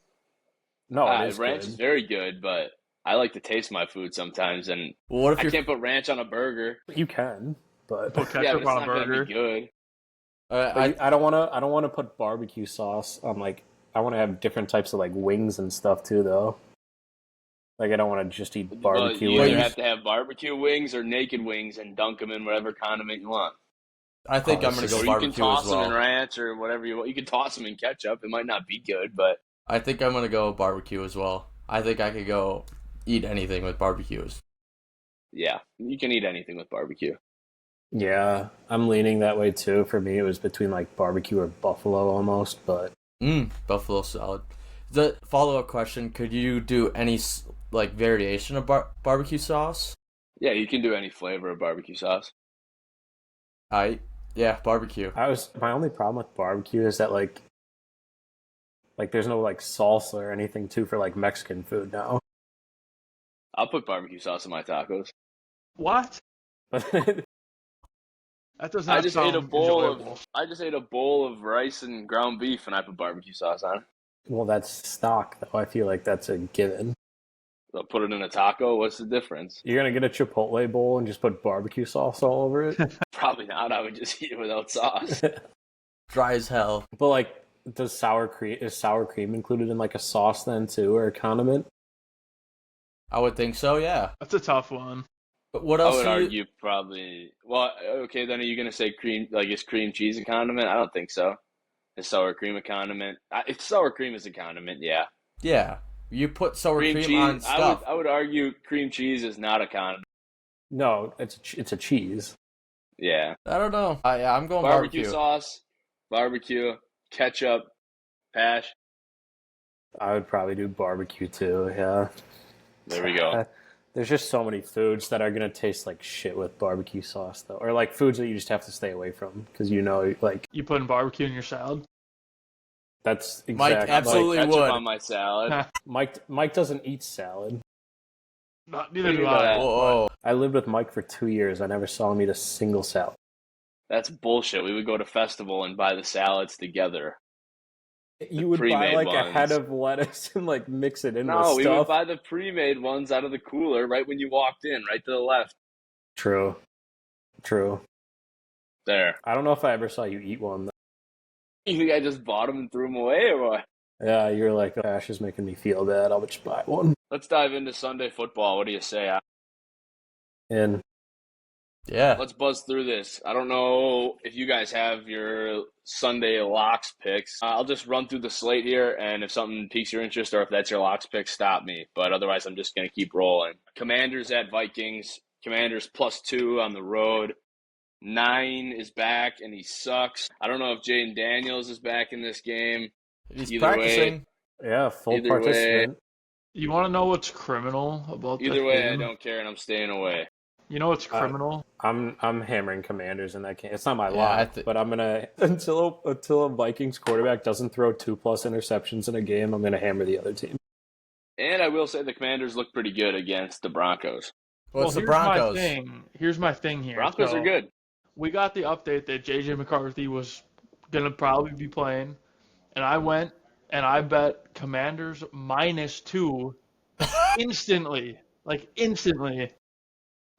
No, it is ranch good. is very good, but I like to taste my food sometimes, and Well, what if I you're... can't put ranch on a burger. You can, but Put ketchup Yeah, but it's on not a gonna burger. be good. I don't want to put barbecue sauce on like. I want to have different types of like wings and stuff too, though. Like I don't want to just eat barbecue You wings. either have to have barbecue wings or naked wings and dunk them in whatever condiment you want. I think I'm going to Or go you barbecue can toss as them in well. ranch or whatever you want. You can toss them in ketchup. It might not be good, but I think I'm going to go barbecue as well. I think I could go eat anything with barbecues. yeah, you can eat anything with barbecue. Yeah, I'm leaning that way too. For me, it was between like barbecue or buffalo almost, but Buffalo salad. The follow-up question, could you do any like variation of barbecue sauce? Yeah, you can do any flavor of barbecue sauce. Yeah, barbecue. my only problem with barbecue is that like there's no like salsa or anything too for like Mexican food now. I'll put barbecue sauce in my tacos. What? That does not I just sound ate a bowl enjoyable. of rice and ground beef, and I put barbecue sauce on it. Well, that's stock though. I feel like that's a given. I'll put it in a taco. What's the difference? You're gonna get a Chipotle bowl and just put barbecue sauce all over it. Probably not. I would just eat it without sauce. Dry as hell. But like, is sour cream included in like a sauce then too, or a condiment? I would think so, yeah. That's a tough one. But what I else would do you... argue probably. Well, okay, then are you gonna say cream? Like, is cream cheese a condiment? I don't think so. Is sour cream a condiment? If sour cream is a condiment, yeah. Yeah. You put sour cream cheese on stuff. I would argue cream cheese is not a condiment. No, it's a cheese. Yeah. I don't know. I'm going Barbecue barbecue. sauce, barbecue, ketchup, Pash. I would probably do barbecue too. Yeah. There we go. There's just so many foods that are gonna taste like shit with barbecue sauce, though, or like foods that you just have to stay away from because like You putting barbecue in your salad? that's exactly Mike absolutely Ketchup would. on my salad. Mike doesn't eat salad. Neither do know I. that? Whoa. I lived with Mike for 2 years. I never saw him eat a single salad. That's bullshit. We would go to festival and buy the salads together. You would buy pre-made like a head ones. of lettuce and like mix it in No, with we stuff. would buy the pre-made ones out of the cooler right when you walked in, right to the left. True. There. I don't know if I ever saw you eat one. Though. You think I just bought them and threw them away, or what? Yeah, you're like, Ash is making me feel bad. I'll just buy one. Let's dive into Sunday football. What do you say? And Yeah. Let's buzz through this. I don't know if you guys have your Sunday locks picks. I'll just run through the slate here, and if something piques your interest or if that's your locks pick, stop me. But otherwise, I'm just going to keep rolling. Commanders at Vikings. Commanders +2 on the road. 9 is back, and he sucks. I don't know if Jaden Daniels is back in this game. He's Either way- practicing. yeah, full Either participant. You want to know what's criminal about Either the way, I game? don't care, and I'm staying away. You know what's criminal? I'm hammering Commanders in that game. It's not my Yeah, lock, but I'm gonna until a Vikings quarterback doesn't throw 2+ interceptions in a game, I'm gonna hammer the other team. And I will say the Commanders look pretty good against the Broncos. Well, it's the here's Broncos. my thing. Here's my thing here. Broncos are good. We got the update that J.J. McCarthy was gonna probably be playing, and I went and I bet Commanders -2 instantly,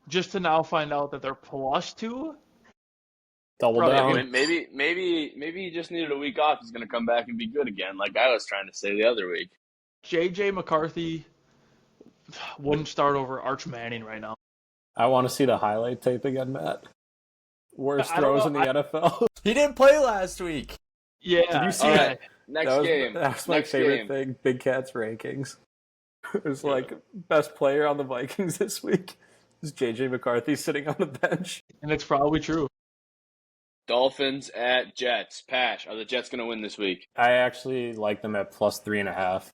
just to now find out that they're +2. Double Bro, down. Maybe he just needed a week off. He's going to come back and be good again, like I was trying to say the other week. J.J. McCarthy wouldn't start over Arch Manning right now. I want to see the highlight tape again, Matt. Worst I don't throws in the NFL. He didn't play last week. Yeah. Did you see All that? right, next That game. was my Next favorite game. thing. Big Cat's rankings. It was like best player on the Vikings this week is JJ McCarthy sitting on the bench. And it's probably true. Dolphins at Jets. Pash, are the Jets going to win this week? I actually like them at +3.5.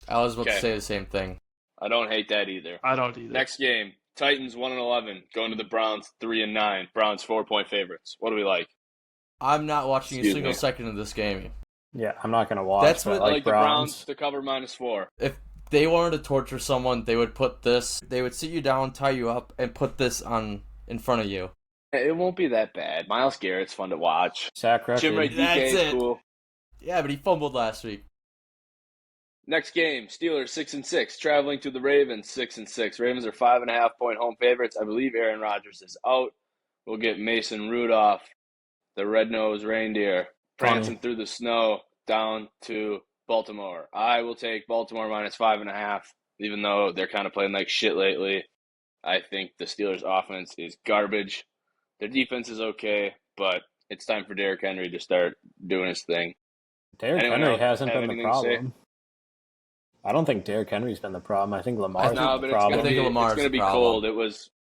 I was about Okay. to say the same thing. I don't hate that either. I don't either. Next game. Titans 1-11 going to the Browns 3-9. Browns 4-point favorites. What do we like? I'm not watching Excuse a single me. second of this game. Yeah, I'm not gonna watch. That's but what- I I like the Browns. Browns to cover -4. If they wanted to torture someone, they would put this. They would sit you down, tie you up, and put this on in front of you. It won't be that bad. Myles Garrett's fun to watch. Sack record. Jim Ray That's DK is it. cool. Yeah, but he fumbled last week. Next game, Steelers 6-6, traveling to the Ravens 6-6. Ravens are 5.5-point home favorites. I believe Aaron Rodgers is out. We'll get Mason Rudolph, the red-nosed reindeer, prancing through the snow down to Baltimore. I will take Baltimore -5.5, even though they're kind of playing like shit lately. I think the Steelers' offense is garbage. Their defense is okay, but it's time for Derrick Henry to start doing his thing. Derrick Anyone Henry else hasn't have been the anything to say? problem. I don't think Derrick Henry's been the problem. I think Lamar's No, been but the it's problem. gonna be Lamar's it's gonna the be problem. cold. It was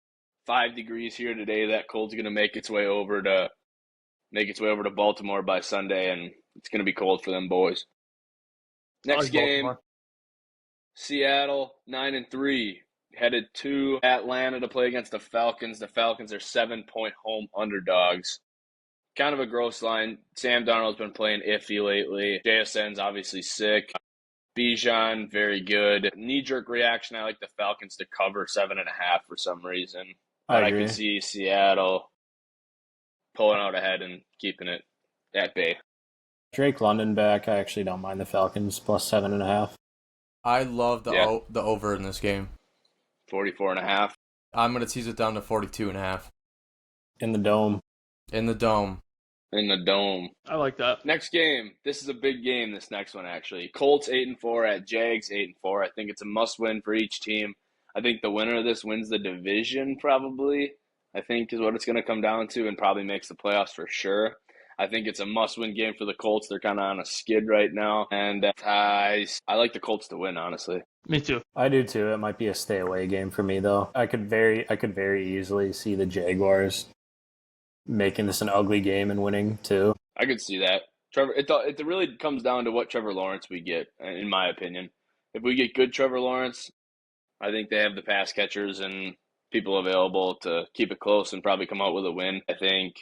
5 degrees here today. That cold's gonna make its way over to Baltimore by Sunday, and it's gonna be cold for them boys. Next like game, Baltimore. Seattle 9-3, headed to Atlanta to play against the Falcons. The Falcons are 7-point home underdogs. Kind of a gross line. Sam Darnold's been playing iffy lately. JSN's obviously sick. Bijan, very good. Knee-jerk reaction, I like the Falcons to cover 7.5 for some reason. But I agree. could see Seattle pulling out ahead and keeping it at bay. Drake London back. I actually don't mind the Falcons +7.5. I love the Yeah. the over in this game. 44.5. I'm gonna tease it down to 42.5 In the dome. in the dome. In the dome. I like that. Next game. This is a big game, this next one, actually. Colts 8-4 at Jags 8-4. I think it's a must-win for each team. I think the winner of this wins the division, probably, I think is what it's going to come down to, and probably makes the playoffs for sure. I think it's a must-win game for the Colts. They're kind of on a skid right now. And I like the Colts to win, honestly. Me too. I do too. It might be a stay away game for me though. I could very easily see the Jaguars making this an ugly game and winning too. I could see that. Trevor, it really comes down to what Trevor Lawrence we get, in my opinion. If we get good Trevor Lawrence, I think they have the pass catchers and people available to keep it close and probably come out with a win. I think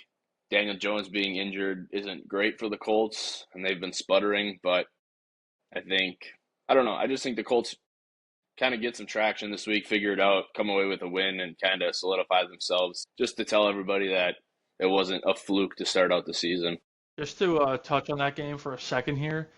Daniel Jones being injured isn't great for the Colts, and they've been sputtering, but I don't know. I just think the Colts kind of get some traction this week, figure it out, come away with a win, and kind of solidify themselves, just to tell everybody that it wasn't a fluke to start out the season. Just to touch on that game for a second here,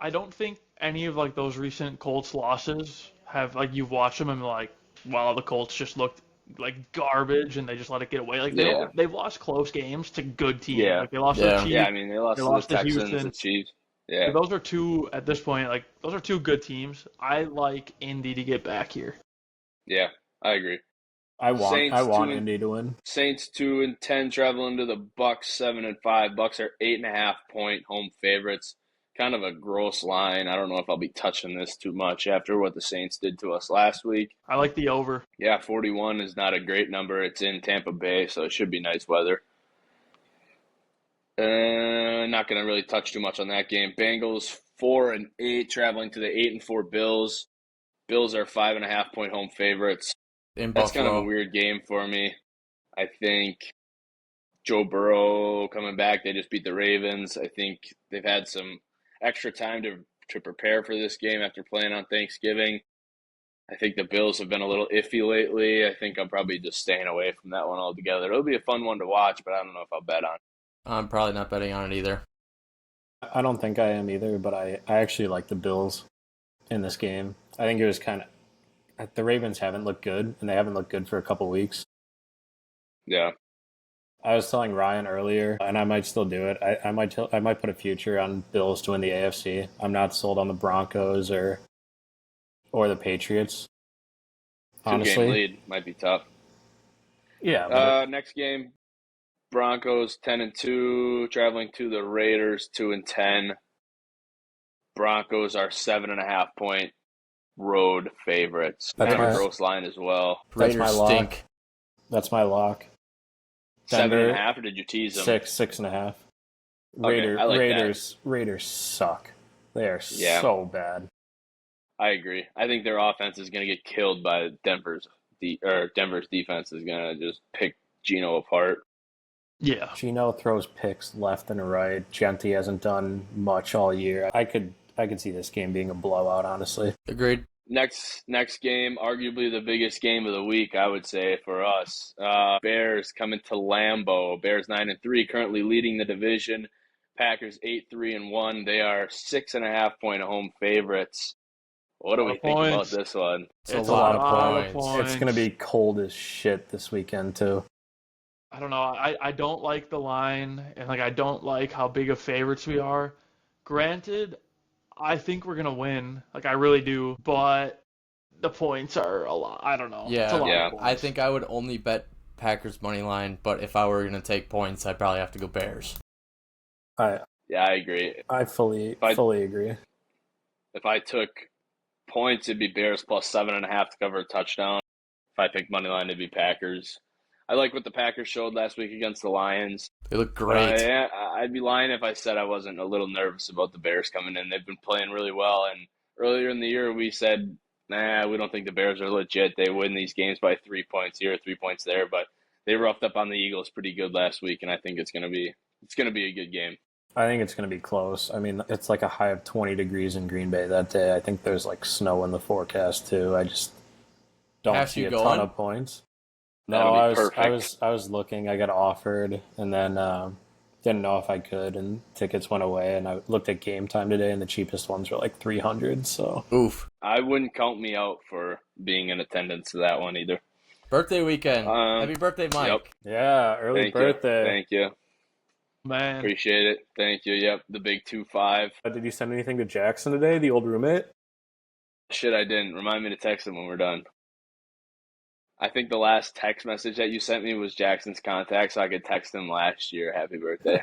I don't think any of like those recent Colts losses have like you've watched them and like, wow, the Colts just looked like garbage and they just let it get away. Like they've lost close games to good teams. Yeah. Like they lost to the Chiefs. Yeah, I mean, they lost to the Texans, Houston. the Chiefs. Yeah. Those are two at this point. Like those are two good teams. I like Indy to get back here. Yeah, I agree. I want Saints Indy to win. Saints 2-10 traveling to the Bucks 7-5. Bucks are 8.5-point home favorites. Kind of a gross line. I don't know if I'll be touching this too much after what the Saints did to us last week. I like the over. Yeah, 41 is not a great number. It's in Tampa Bay, so it should be nice weather. Not going to really touch too much on that game. Bengals 4-8 traveling to the 8-4 Bills. Bills are 5.5-point home favorites. in That's kind of a Buffalo. weird game for me. I think Joe Burrow coming back, they just beat the Ravens. I think they've had some extra time to prepare for this game after playing on Thanksgiving. I think the Bills have been a little iffy lately. I think I'm probably just staying away from that one altogether. It'll be a fun one to watch, but I don't know if I'll bet on it. I'm probably not betting on it either. I don't think I am either, but I actually like the Bills in this game. I think it was kind of the Ravens haven't looked good, and they haven't looked good for a couple weeks. Yeah. I was telling Ryan earlier, and I might still do it. I might put a future on Bills to win the AFC. I'm not sold on the Broncos or the Patriots. Honestly, 2-game lead might be tough. Yeah. Next game, Broncos 10-2, traveling to the Raiders 2-10. Broncos are 7.5-point road favorites. That's Kind of a my- gross line as well. That's my Raiders lock. stink. That's my lock. Denver, 7.5, or did you tease them? 6.5. Okay, I like Raiders suck. They are Yeah. so bad. I agree. I think their offense is going to get killed by Denver's defense is going to just pick Geno apart. Yeah. Geno throws picks left and right. Genti hasn't done much all year. I could see this game being a blowout, honestly. Agreed. Next game, arguably the biggest game of the week, I would say, for us. Bears coming to Lambeau. Bears 9-3, currently leading the division. Packers 8-3-1. They are 6.5-point home favorites. What do we think about this one? It's a lot of points. It's going to be cold as shit this weekend, too. I don't know. I don't like the line, and I don't like how big of favorites we are. Granted, I think we're gonna win. I really do, but the points are a lot. I don't know. Yeah, it's a lot of points. I think I would only bet Packers money line, but if I were gonna take points, I'd probably have to go Bears. I agree. I fully agree. If I took points, it'd be Bears plus 7.5 to cover a touchdown. If I picked money line, it'd be Packers. I like what the Packers showed last week against the Lions. They look great. I'd be lying if I said I wasn't a little nervous about the Bears coming in. They've been playing really well, and earlier in the year we said, we don't think the Bears are legit. They win these games by 3 points here, 3 points there, but they roughed up on the Eagles pretty good last week, and I think it's gonna be a good game. I think it's going to be close. I mean, it's like a high of 20 degrees in Green Bay that day. I think there's snow in the forecast too. I just don't see a ton of points. No, I was looking. I got offered, and then didn't know if I could, and tickets went away. And I looked at Game Time today, and the cheapest ones were $300. So oof. I wouldn't count me out for being in attendance to that one either. Birthday weekend. Happy birthday, Mike. Yep. Yeah, early birthday. Thank you. Man. Appreciate it. Thank you. Yep, the big 2-5. Did you send anything to Jackson today, the old roommate? Shit, I didn't. Remind me to text him when we're done. I think the last text message that you sent me was Jackson's contact, so I could text him last year, happy birthday.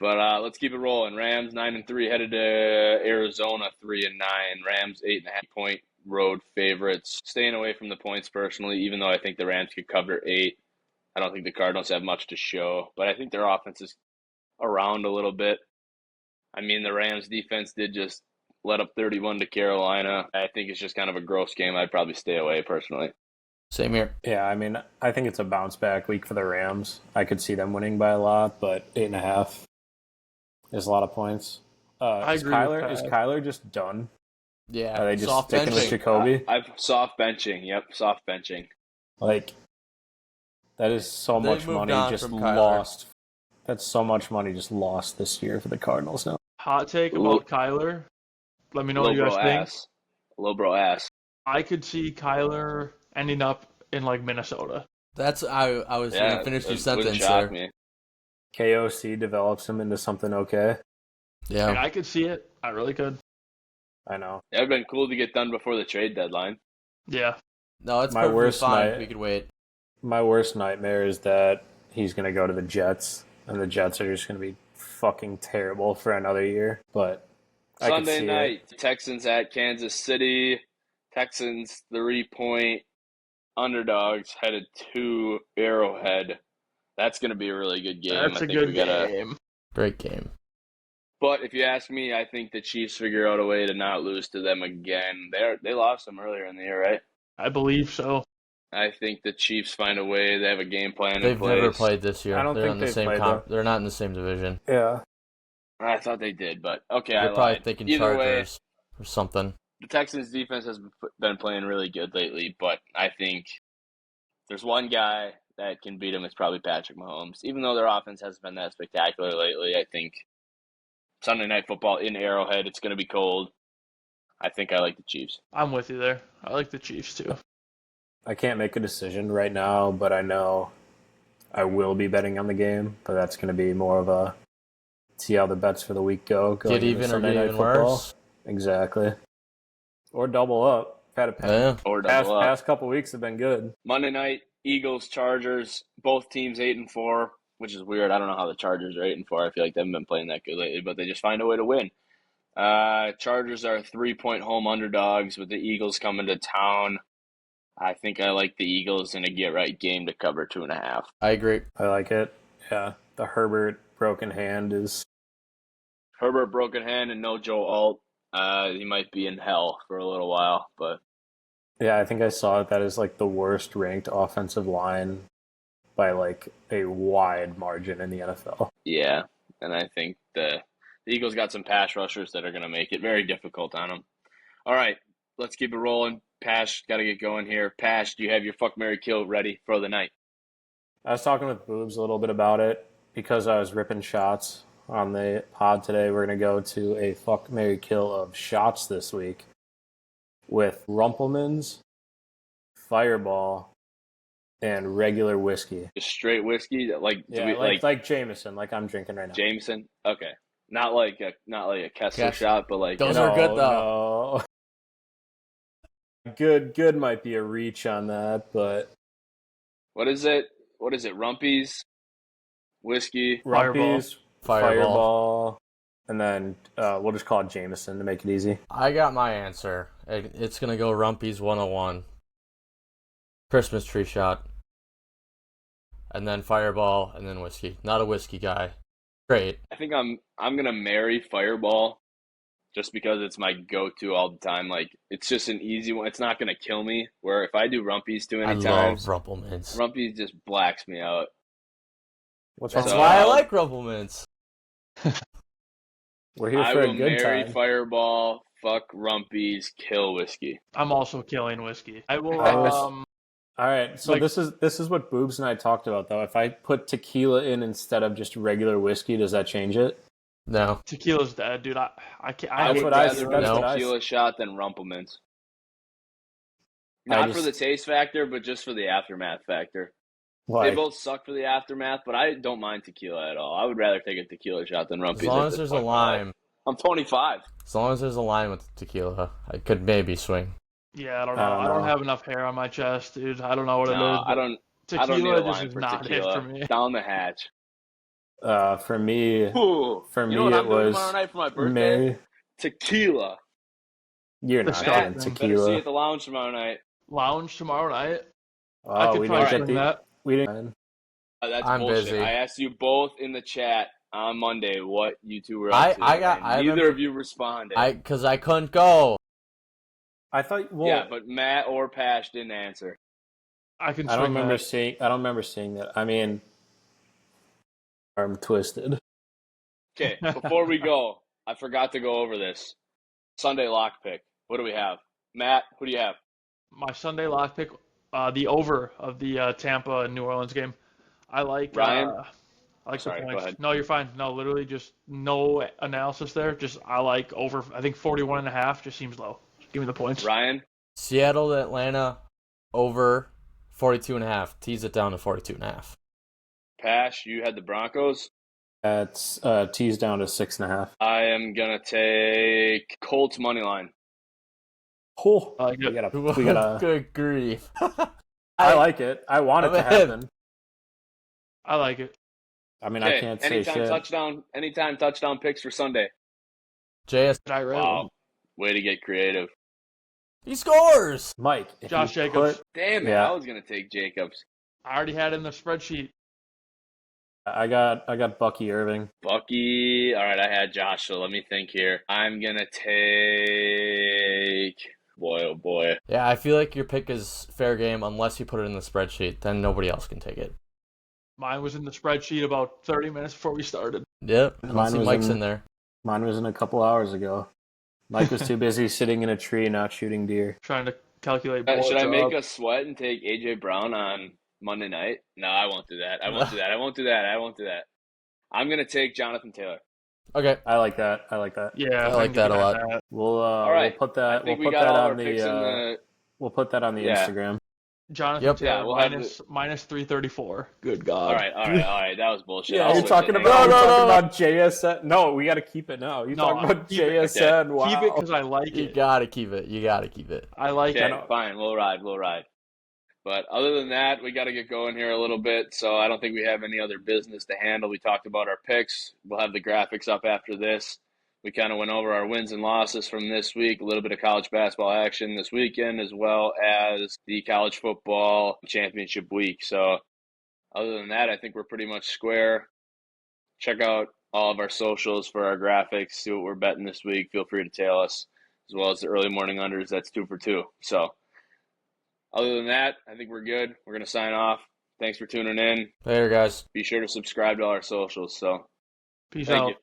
But let's keep it rolling. Rams 9-3 headed to Arizona 3-9. Rams 8.5-point road favorites. Staying away from the points personally, even though I think the Rams could cover 8. I don't think the Cardinals have much to show, but I think their offense is around a little bit. I mean, the Rams defense did just let up 31 to Carolina. I think it's just kind of a gross game. I'd probably stay away personally. Same here. Yeah, I mean, I think it's a bounce back week for the Rams. I could see them winning by a lot, but 8.5 is a lot of points. I is agree with Kyler just done? Yeah. Are they just soft sticking with benching. Jacoby? I've soft benching. Yep, soft benching. That is so They much moved money on just from Kyler. lost. That's so much money just lost this year for the Cardinals now. Hot take about Kyler. Let me know what you guys think. Low bro ass. I could see Kyler ending up in Minnesota. That's I was going to finish your sentence there. Me. KOC develops him into something okay. Yeah. And I could see it. I really could. I know. It would have been cool to get done before the trade deadline. Yeah. No, it's My perfectly worst fine. night- We could wait. My worst nightmare is that he's going to go to the Jets, and the Jets are just going to be fucking terrible for another year. But I could Sunday see night, it. Texans at Kansas City. Texans 3-point underdogs headed to Arrowhead. That's going to be a really good game. That's a good game. Great game. But if you ask me, I think the Chiefs figure out a way to not lose to them again. They lost them earlier in the year, right? I believe so. I think the Chiefs find a way. They have a game plan in They've place. never played this year. I don't They're think on the they've same played, though. They're not in the same division. Yeah. I thought they did, but okay, I You're probably lied. thinking Either way, Chargers or something. the Texans' defense has been playing really good lately, but I think there's one guy that can beat him. It's probably Patrick Mahomes. Even though their offense hasn't been that spectacular lately, I think Sunday Night Football in Arrowhead, it's going to be cold. I think I like the Chiefs. I'm with you there. I like the Chiefs too. I can't make a decision right now, but I know I will be betting on the game. But that's going to be more of a see how the bets for the week go. Get even or get even worse. Exactly. Or double up. Had a Yeah. Or double up. past couple weeks have been good. Monday night, Eagles, Chargers, both teams 8-4, which is weird. I don't know how the Chargers are 8-4. I feel like they haven't been playing that good lately, but they just find a way to win. Chargers are 3-point home underdogs with the Eagles coming to town. I think I like the Eagles in a get-right game to cover 2.5. I agree. I like it. Yeah. The Herbert broken hand is... Herbert broken hand and no Joe Alt. He might be in hell for a little while, but Yeah, I think I saw it. That is like the worst ranked offensive line by like a wide margin in the NFL. yeah. And I think the Eagles got some pass rushers that are going to make it very difficult on them. All right, let's keep it rolling. Pash, got to get going here. Pash, do you have your fuck, marry, kill ready for the night? I was talking with Boobs a little bit about it because I was ripping shots on the pod today. We're going to go to a fuck, marry, kill of shots this week with Rumpelmans, Fireball, and regular whiskey. Just straight whiskey, like Yeah, like Jameson, like I'm drinking right now. Jameson. Okay, not like a Kessler shot, but like Those are good though. No. Good might be a reach on that, but what is it? What is it? Rumpies, whiskey, Rumpies, Fireball. Fireball, and then we'll just call it Jameson to make it easy. I got my answer. It's going to go Rumpy's 101. Christmas tree shot. And then Fireball, and then whiskey. Not a whiskey guy. Great. I think I'm gonna marry Fireball, just because it's my go-to all the time. Like it's just an easy one. It's not gonna kill me. Where if I do Rumpies too many times, love Rumpelmans. Rumpies just blacks me out. What's That's So- why I like Rumpelmans. We're here I for will a good marry time. Fireball, fuck Rumpies, kill whiskey. I'm also killing whiskey. I will. I was- All right, so Like- this is what Boobs and I talked about though. If I put tequila in instead of just regular whiskey, does that change it? No. Tequila's dead, dude. I can't. I I would hate what I rather said. do That's a what I tequila shot than Rumpelmans. Not for the taste factor, but just for the aftermath factor. They Like, both suck for the aftermath, but I don't mind tequila at all. I would rather take a tequila shot than Rumpies. As long at as this there's a point in my life. lime. I'm 25. As long as there's a lime with tequila, I could maybe swing. Yeah, I don't know. I don't I don't know. have enough hair on my chest, dude. I don't know what it is. No, but I don't need Tequila a just lime is for not tequila. it for me. Down the hatch. for me, Ooh, For you me, know what it I'm doing was tomorrow night for my birthday? Mary. Tequila. You're The not shot, getting man. Better see you tequila. at the lounge tomorrow night. Lounge tomorrow night. I Oh, could we probably didn't swing get that. we didn't. That's I'm bullshit. busy. I asked you both in the chat on Monday what you two were I- up to. I got- and I neither remember- of you responded. Because I couldn't go. I thought. Well, yeah, but Matt or Pash didn't answer. I can I don't swing remember that. seeing. I don't remember seeing that. I mean, arm twisted. Okay, before we go, I forgot to go over this. Sunday lock pick. What do we have? Matt, who do you have? My Sunday lock pick, the over of the Tampa and New Orleans game. I like. Ryan? I like Sorry, the go points. ahead. No, you're fine. No, literally just no analysis there. Just I like over. I think 41.5 just seems low. Just give me the points. Ryan? Seattle to Atlanta over 42.5. Tease it down to 42.5. Pash, you had the Broncos. That's teased down to 6.5. I am going to take Colts money line. Oh, I like we it. gotta. Good grief. I like it. I want it to I'm in. happen. I like it. I mean, I Okay, can't say shit. anytime touchdown picks for Sunday. JS, Did I read Wow. Way to get creative. he scores. Mike, if Josh you Jacobs. put- Damn it, Yeah. I was going to take Jacobs. I already had it in the spreadsheet. I got Bucky Irving. Bucky. All right, I had Josh, so let me think here. I'm going to take boy, oh boy. Yeah, I feel like your pick is fair game unless you put it in the spreadsheet. Then nobody else can take it. Mine was in the spreadsheet about 30 minutes before we started. Yep. I don't Mine see was Mike's in- in there. Mine was in a couple hours ago. Mike was too busy sitting in a tree not shooting deer. Trying to calculate Should bullets I make up. us sweat and take AJ Brown on Monday night? No, I won't do that. I won't do that. I won't do that. I won't do that. I'm gonna take Jonathan Taylor. Okay. I like that. Yeah, I like can that get a lot. behind that. We'll right. we'll put that I think we'll we put got that all on our picks in the we'll put that on the Yeah. Instagram. Jonathan Yep. Taylor Yeah, we'll have minus 334. Good God. All right. That was bullshit. Yeah, I'll you're switch talking it. about Hang on. No. about JSN. No, we got to keep it now. You're No, talking about keep it. JSN. Wow. Keep it because I like You it. gotta keep it. You gotta keep it. I like Okay, it. fine. We'll ride. But other than that, we got to get going here a little bit. So I don't think we have any other business to handle. We talked about our picks. We'll have the graphics up after this. We kind of went over our wins and losses from this week, a little bit of college basketball action this weekend, as well as the college football championship week. So other than that, I think we're pretty much square. Check out all of our socials for our graphics. See what we're betting this week. Feel free to tail us, as well as the early morning unders. That's 2 for 2. So other than that, I think we're good. We're going to sign off. Thanks for tuning in. Later, guys. Be sure to subscribe to all our socials. So Peace thank out. you.